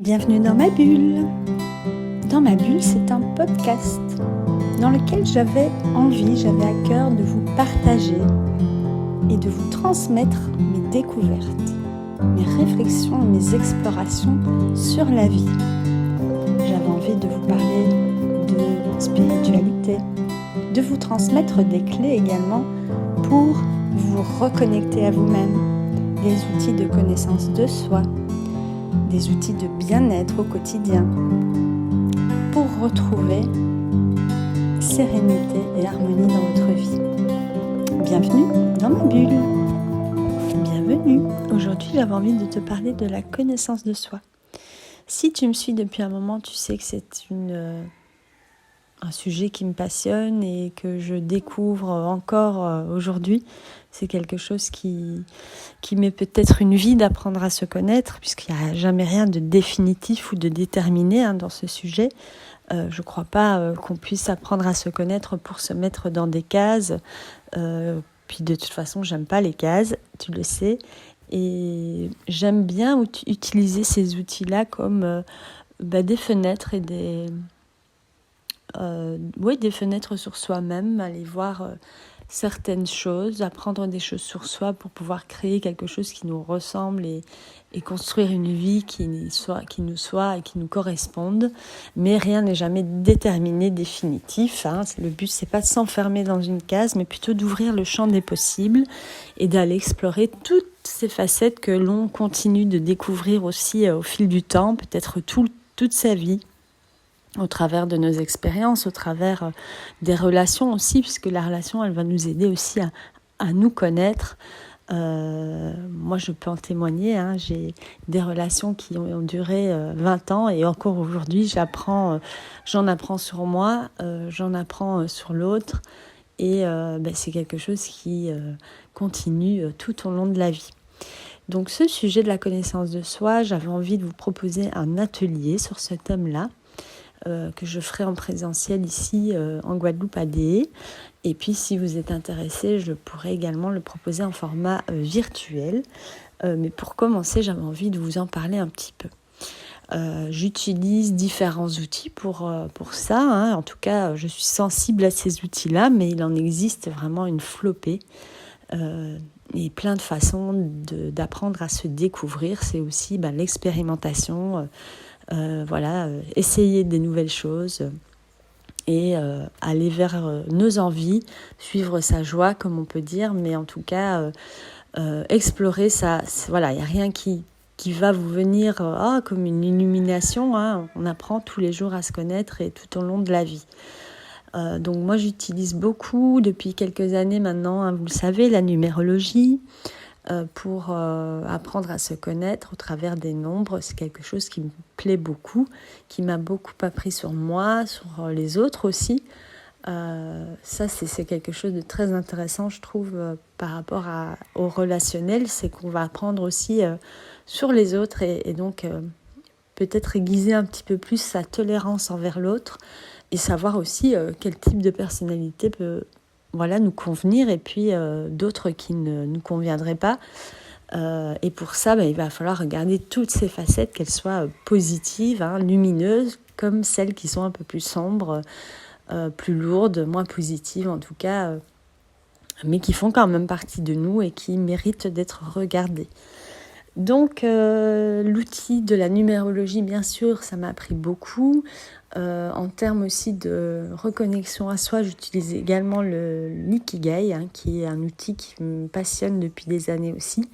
Bienvenue dans ma bulle. Dans ma bulle, c'est un podcast dans lequel j'avais à cœur de vous partager et de vous transmettre mes découvertes, mes réflexions, mes explorations sur la vie. J'avais envie de vous parler de spiritualité, de vous transmettre des clés également pour vous reconnecter à vous-même, des outils de connaissance de soi, des outils de bien-être au quotidien pour retrouver sérénité et harmonie dans votre vie. Bienvenue dans ma bulle. Bienvenue. Aujourd'hui, j'avais envie de te parler de la connaissance de soi. Si tu me suis depuis un moment, tu sais que c'est un sujet qui me passionne et que je découvre encore aujourd'hui. C'est quelque chose qui met peut-être une vie d'apprendre à se connaître, puisqu'il n'y a jamais rien de définitif ou de déterminé dans ce sujet. Je ne crois pas qu'on puisse apprendre à se connaître pour se mettre dans des cases. Puis de toute façon, j'aime pas les cases, tu le sais. Et j'aime bien utiliser ces outils-là comme des fenêtres et des fenêtres sur soi-même, aller voir certaines choses, apprendre des choses sur soi pour pouvoir créer quelque chose qui nous ressemble et construire une vie qui nous soit et qui nous corresponde. Mais rien n'est jamais déterminé, définitif. Le but, c'est pas de s'enfermer dans une case, mais plutôt d'ouvrir le champ des possibles et d'aller explorer toutes ces facettes que l'on continue de découvrir aussi au fil du temps, peut-être toute sa vie, au travers de nos expériences, au travers des relations aussi, puisque la relation, elle va nous aider aussi à nous connaître. Moi, je peux en témoigner, j'ai des relations qui ont duré 20 ans et encore aujourd'hui, j'en apprends sur moi, j'en apprends sur l'autre et c'est quelque chose qui continue tout au long de la vie. Donc, ce sujet de la connaissance de soi, j'avais envie de vous proposer un atelier sur ce thème-là, que je ferai en présentiel ici en Guadeloupe à Déé. Et puis si vous êtes intéressé, je pourrais également le proposer en format virtuel. Mais pour commencer, j'avais envie de vous en parler un petit peu. J'utilise différents outils pour ça. En tout cas, je suis sensible à ces outils-là, mais il en existe vraiment une flopée. Et plein de façons d'apprendre à se découvrir. C'est aussi l'expérimentation, essayer des nouvelles choses et aller vers nos envies, suivre sa joie, comme on peut dire, mais en tout cas, explorer ça. Voilà, il n'y a rien qui va vous venir comme une illumination. On apprend tous les jours à se connaître et tout au long de la vie. Donc moi, j'utilise beaucoup, depuis quelques années maintenant, vous le savez, la numérologie, pour apprendre à se connaître au travers des nombres. C'est quelque chose qui me plaît beaucoup, qui m'a beaucoup appris sur moi, sur les autres aussi. Ça, c'est quelque chose de très intéressant, je trouve, par rapport au relationnel. C'est qu'on va apprendre aussi sur les autres et donc peut-être aiguiser un petit peu plus sa tolérance envers l'autre et savoir aussi quel type de personnalité peut nous convenir et puis d'autres qui ne nous conviendraient pas. Et pour ça, il va falloir regarder toutes ces facettes, qu'elles soient positives, lumineuses, comme celles qui sont un peu plus sombres, plus lourdes, moins positives en tout cas, mais qui font quand même partie de nous et qui méritent d'être regardées. Donc l'outil de la numérologie, bien sûr, ça m'a appris beaucoup. En termes aussi de reconnexion à soi, j'utilise également l'ikigai, qui est un outil qui me passionne depuis des années aussi,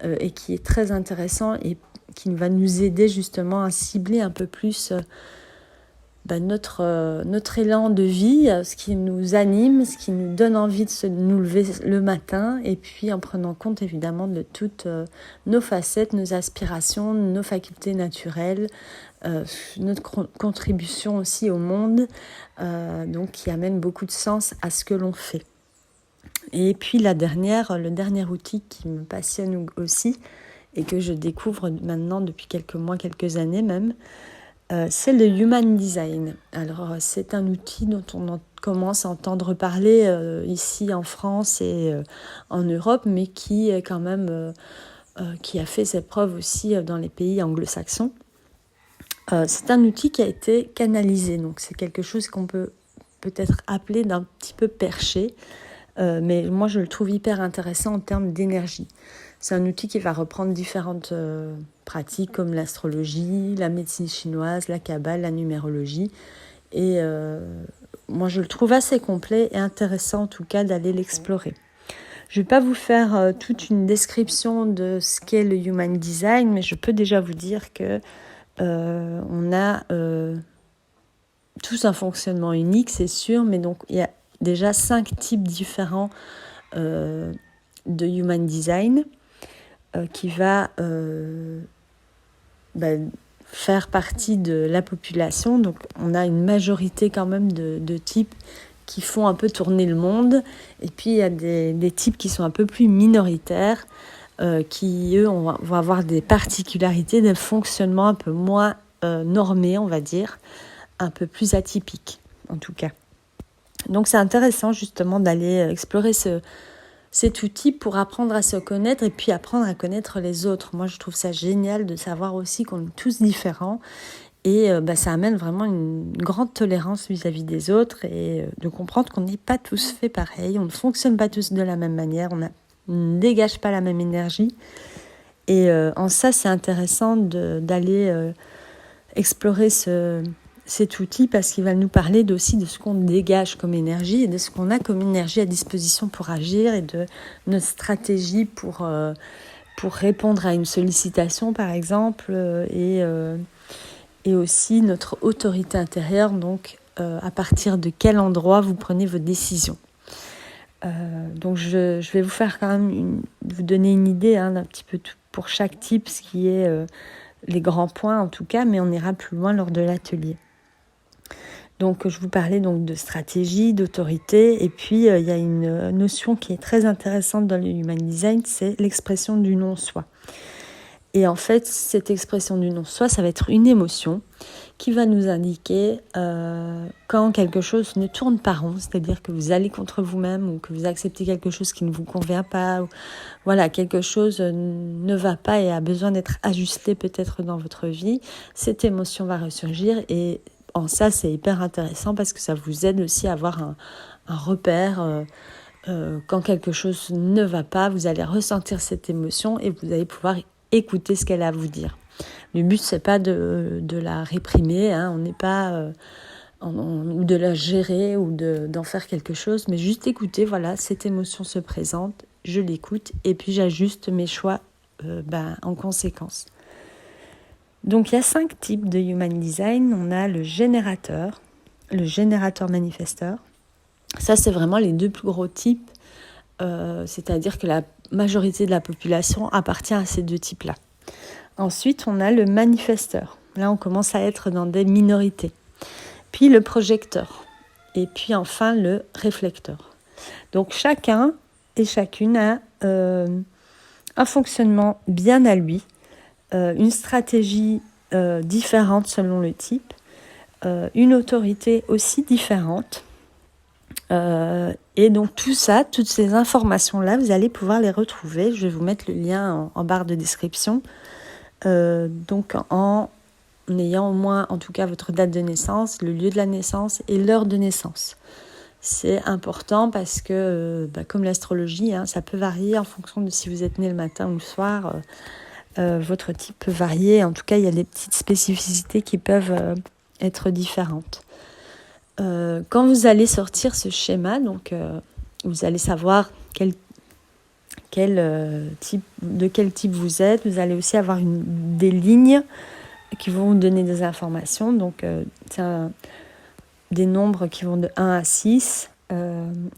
et qui est très intéressant et qui va nous aider justement à cibler un peu plus notre élan de vie, ce qui nous anime, ce qui nous donne envie de nous lever le matin, et puis en prenant compte évidemment de toutes nos facettes, nos aspirations, nos facultés naturelles, notre contribution aussi au monde, donc qui amène beaucoup de sens à ce que l'on fait. Et puis le dernier outil qui me passionne aussi et que je découvre maintenant depuis quelques mois, quelques années même, c'est le Human Design. Alors c'est un outil dont on commence à entendre parler ici en France et en Europe, mais qui est quand même qui a fait ses preuves aussi dans les pays anglo-saxons. C'est un outil qui a été canalisé, donc c'est quelque chose qu'on peut peut-être appeler d'un petit peu perché, mais moi je le trouve hyper intéressant en termes d'énergie. C'est un outil qui va reprendre différentes pratiques comme l'astrologie, la médecine chinoise, la kabbale, la numérologie, et moi je le trouve assez complet et intéressant en tout cas d'aller l'explorer. Je ne vais pas vous faire toute une description de ce qu'est le Human Design, mais je peux déjà vous dire que on a tous un fonctionnement unique, c'est sûr, mais donc il y a déjà 5 types différents de Human Design qui va faire partie de la population. Donc on a une majorité quand même de types qui font un peu tourner le monde, et puis il y a des types qui sont un peu plus minoritaires, qui eux vont avoir des particularités, des fonctionnements un peu moins normés, on va dire, un peu plus atypiques en tout cas. Donc c'est intéressant justement d'aller explorer cet outil pour apprendre à se connaître et puis apprendre à connaître les autres. Moi je trouve ça génial de savoir aussi qu'on est tous différents, et ça amène vraiment une grande tolérance vis-à-vis des autres, et de comprendre qu'on n'est pas tous faits pareil, on ne fonctionne pas tous de la même manière, on ne dégage pas la même énergie. Et en ça, c'est intéressant d'aller explorer cet outil, parce qu'il va nous parler aussi de ce qu'on dégage comme énergie et de ce qu'on a comme énergie à disposition pour agir, et de notre stratégie pour répondre à une sollicitation, par exemple, et aussi notre autorité intérieure, donc à partir de quel endroit vous prenez vos décisions. Donc je vais vous faire quand même vous donner une idée d'un petit peu tout, pour chaque type, ce qui est les grands points en tout cas, mais on ira plus loin lors de l'atelier. Donc je vous parlais donc de stratégie, d'autorité, et puis il y a une notion qui est très intéressante dans le Human Design, c'est l'expression du non-soi. Et en fait, cette expression du non-soi, ça va être une émotion qui va nous indiquer quand quelque chose ne tourne pas rond, c'est-à-dire que vous allez contre vous-même, ou que vous acceptez quelque chose qui ne vous convient pas, ou voilà, quelque chose ne va pas et a besoin d'être ajusté peut-être dans votre vie. Cette émotion va ressurgir, et en ça, c'est hyper intéressant parce que ça vous aide aussi à avoir un repère. Quand quelque chose ne va pas, vous allez ressentir cette émotion et vous allez pouvoir écouter ce qu'elle a à vous dire. Le but, c'est pas de la réprimer, on n'est pas ou de la gérer ou d'en faire quelque chose, mais juste écouter, voilà, cette émotion se présente, je l'écoute et puis j'ajuste mes choix en conséquence. Donc il y a 5 types de Human Design. On a le générateur manifesteur. Ça, c'est vraiment les 2 plus gros types, c'est-à-dire que la majorité de la population appartient à ces 2 types-là. Ensuite, on a le manifesteur. Là, on commence à être dans des minorités. Puis le projecteur. Et puis enfin, le réflecteur. Donc, chacun et chacune a un fonctionnement bien à lui, une stratégie différente selon le type, une autorité aussi différente. Et donc tout ça, toutes ces informations-là, vous allez pouvoir les retrouver. Je vais vous mettre le lien en barre de description. Donc en ayant au moins, en tout cas, votre date de naissance, le lieu de la naissance et l'heure de naissance. C'est important parce que, comme l'astrologie, ça peut varier en fonction de si vous êtes né le matin ou le soir. Votre type peut varier. En tout cas, il y a des petites spécificités qui peuvent être différentes. Quand vous allez sortir ce schéma, donc vous allez savoir de quel type vous êtes. Vous allez aussi avoir des lignes qui vont vous donner des informations. Donc c'est des nombres qui vont de 1 à 6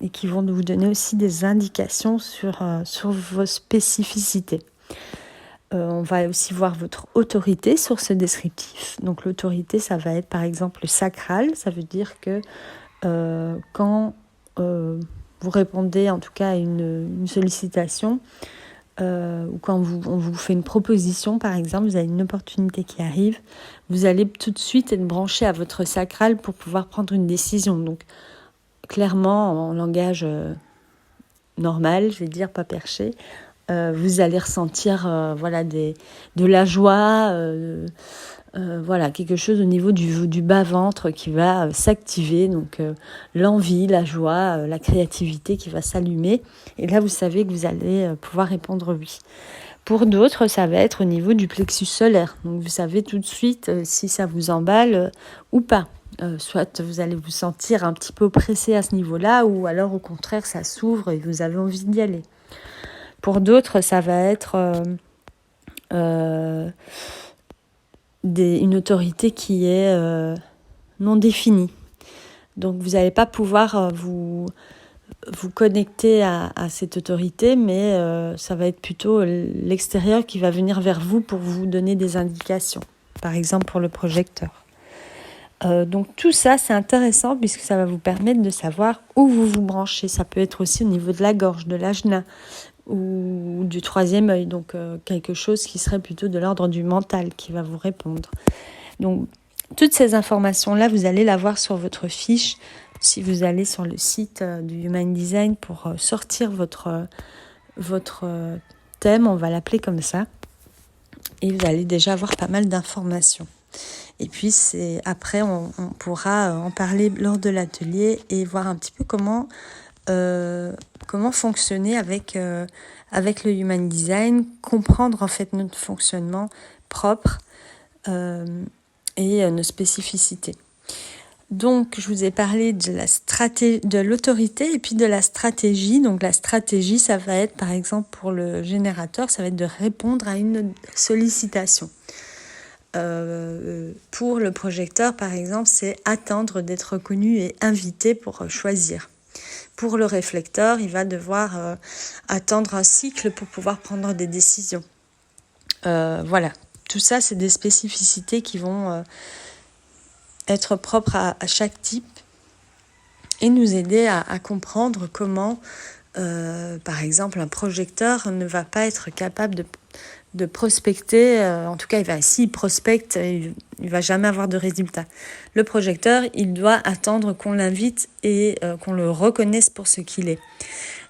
et qui vont vous donner aussi des indications sur vos spécificités. On va aussi voir votre autorité sur ce descriptif. Donc l'autorité, ça va être par exemple le sacral. Ça veut dire que quand vous répondez en tout cas à une sollicitation, ou quand on vous fait une proposition, par exemple, vous avez une opportunité qui arrive, vous allez tout de suite être branché à votre sacral pour pouvoir prendre une décision. Donc clairement, en langage normal, je vais dire pas perché, vous allez ressentir de la joie, quelque chose au niveau du bas-ventre qui va s'activer, donc l'envie, la joie, la créativité qui va s'allumer. Et là, vous savez que vous allez pouvoir répondre oui. Pour d'autres, ça va être au niveau du plexus solaire. Donc, vous savez tout de suite si ça vous emballe ou pas. Soit vous allez vous sentir un petit peu oppressé à ce niveau-là, ou alors au contraire, ça s'ouvre et vous avez envie d'y aller. Pour d'autres, ça va être une autorité qui est non définie. Donc, vous n'allez pas pouvoir vous connecter à cette autorité, mais ça va être plutôt l'extérieur qui va venir vers vous pour vous donner des indications. Par exemple, pour le projecteur. Donc tout ça, c'est intéressant puisque ça va vous permettre de savoir où vous vous branchez. Ça peut être aussi au niveau de la gorge, de l'ajna ou du troisième œil. Donc quelque chose qui serait plutôt de l'ordre du mental qui va vous répondre. Donc toutes ces informations-là, vous allez la voir sur votre fiche. Si vous allez sur le site du Human Design pour sortir votre thème, on va l'appeler comme ça. Et vous allez déjà avoir pas mal d'informations. Et puis après, on pourra en parler lors de l'atelier et voir un petit peu comment fonctionner avec le Human Design, comprendre en fait notre fonctionnement propre et nos spécificités. Donc, je vous ai parlé de l'autorité et puis de la stratégie. Donc, la stratégie, ça va être, par exemple, pour le générateur, ça va être de répondre à une sollicitation. Pour le projecteur, par exemple, c'est attendre d'être reconnu et invité pour choisir. Pour le réflecteur, il va devoir attendre un cycle pour pouvoir prendre des décisions. Tout ça, c'est des spécificités qui vont être propres à chaque type et nous aider à comprendre comment, par exemple, un projecteur ne va pas être capable de prospecter, en tout cas, s'il prospecte, il va jamais avoir de résultat. Le projecteur, il doit attendre qu'on l'invite et qu'on le reconnaisse pour ce qu'il est.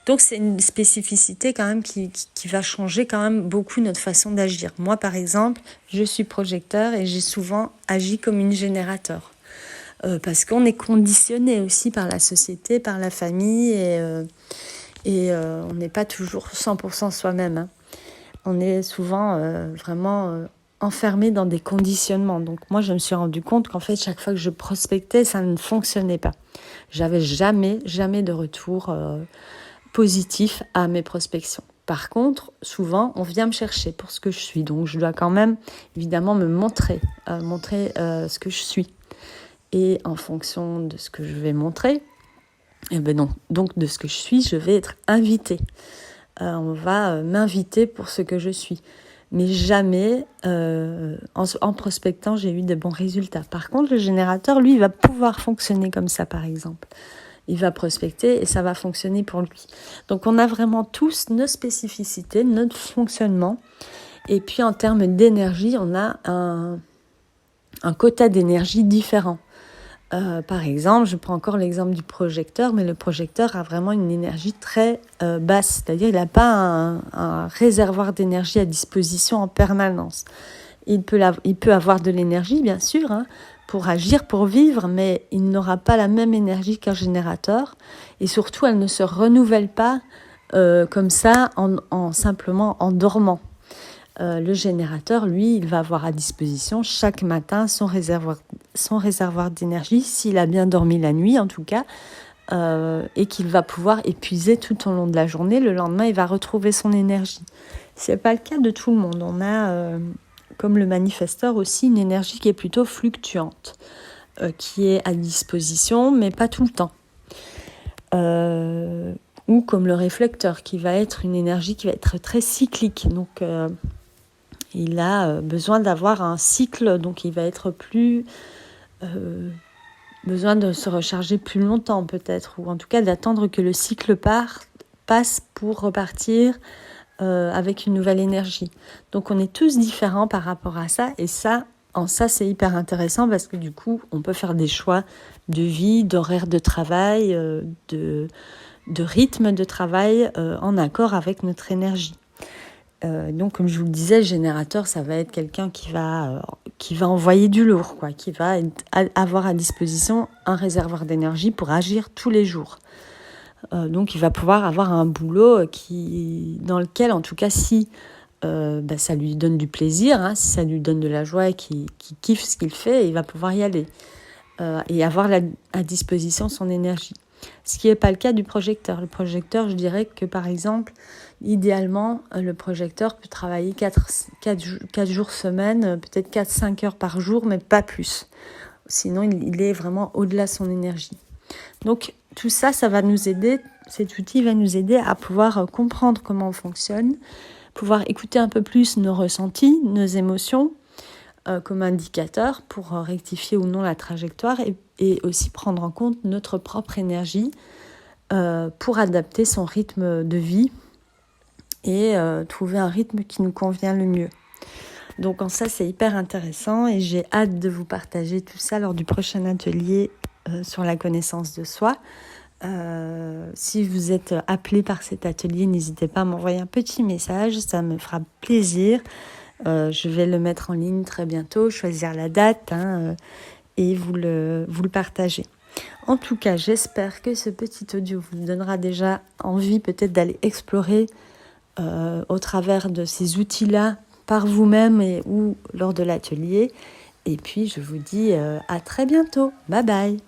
Donc, c'est une spécificité quand même qui va changer quand même beaucoup notre façon d'agir. Moi, par exemple, je suis projecteur et j'ai souvent agi comme une générateur. Parce qu'on est conditionné aussi par la société, par la famille et on n'est pas toujours 100% soi-même, hein. On est souvent vraiment enfermé dans des conditionnements. Donc moi, je me suis rendu compte qu'en fait, chaque fois que je prospectais, ça ne fonctionnait pas. J'avais jamais de retour positif à mes prospections. Par contre, souvent, on vient me chercher pour ce que je suis. Donc je dois quand même, évidemment, me montrer ce que je suis. Et en fonction de ce que je vais montrer, donc de ce que je suis, je vais être invitée. On va m'inviter pour ce que je suis. Mais jamais, en prospectant, j'ai eu de bons résultats. Par contre, le générateur, lui, il va pouvoir fonctionner comme ça, par exemple. Il va prospecter et ça va fonctionner pour lui. Donc, on a vraiment tous nos spécificités, notre fonctionnement. Et puis, en termes d'énergie, on a un quota d'énergie différent. Par exemple, je prends encore l'exemple du projecteur, mais le projecteur a vraiment une énergie très basse, c'est-à-dire il n'a pas un réservoir d'énergie à disposition en permanence. Il peut avoir de l'énergie, bien sûr, hein, pour agir, pour vivre, mais il n'aura pas la même énergie qu'un générateur, et surtout, elle ne se renouvelle pas comme ça, simplement en dormant. Le générateur, lui, il va avoir à disposition chaque matin son réservoir d'énergie, s'il a bien dormi la nuit en tout cas, et qu'il va pouvoir épuiser tout au long de la journée. Le lendemain, il va retrouver son énergie. Ce n'est pas le cas de tout le monde. On a, comme le manifesteur aussi, une énergie qui est plutôt fluctuante, qui est à disposition, mais pas tout le temps. Ou comme le réflecteur, qui va être une énergie qui va être très cyclique. Donc, il a besoin d'avoir un cycle, donc il va être besoin de se recharger plus longtemps peut-être, ou en tout cas d'attendre que le cycle passe pour repartir avec une nouvelle énergie. Donc on est tous différents par rapport à ça, et ça c'est hyper intéressant parce que du coup on peut faire des choix de vie, d'horaire de travail, de rythme de travail en accord avec notre énergie. Donc, comme je vous le disais, le générateur, ça va être quelqu'un qui va envoyer du lourd, quoi, qui va avoir à disposition un réservoir d'énergie pour agir tous les jours. Donc, il va pouvoir avoir un boulot dans lequel, en tout cas, si ça lui donne du plaisir, hein, si ça lui donne de la joie et qu'il kiffe ce qu'il fait, il va pouvoir y aller et avoir à disposition son énergie. Ce qui n'est pas le cas du projecteur. Le projecteur, je dirais que par exemple, idéalement, le projecteur peut travailler 4 jours semaine, peut-être 4-5 heures par jour, mais pas plus. Sinon, il est vraiment au-delà de son énergie. Donc, tout ça, ça va nous aider, cet outil va nous aider à pouvoir comprendre comment on fonctionne, pouvoir écouter un peu plus nos ressentis, nos émotions, comme indicateur pour rectifier ou non la trajectoire et aussi prendre en compte notre propre énergie pour adapter son rythme de vie et trouver un rythme qui nous convient le mieux. Donc en ça, c'est hyper intéressant et j'ai hâte de vous partager tout ça lors du prochain atelier sur la connaissance de soi. Si vous êtes appelé par cet atelier, n'hésitez pas à m'envoyer un petit message, ça me fera plaisir. Je vais le mettre en ligne très bientôt, choisir la date et vous le partagez. En tout cas, j'espère que ce petit audio vous donnera déjà envie peut-être d'aller explorer au travers de ces outils-là par vous-même ou lors de l'atelier. Et puis, je vous dis à très bientôt. Bye bye.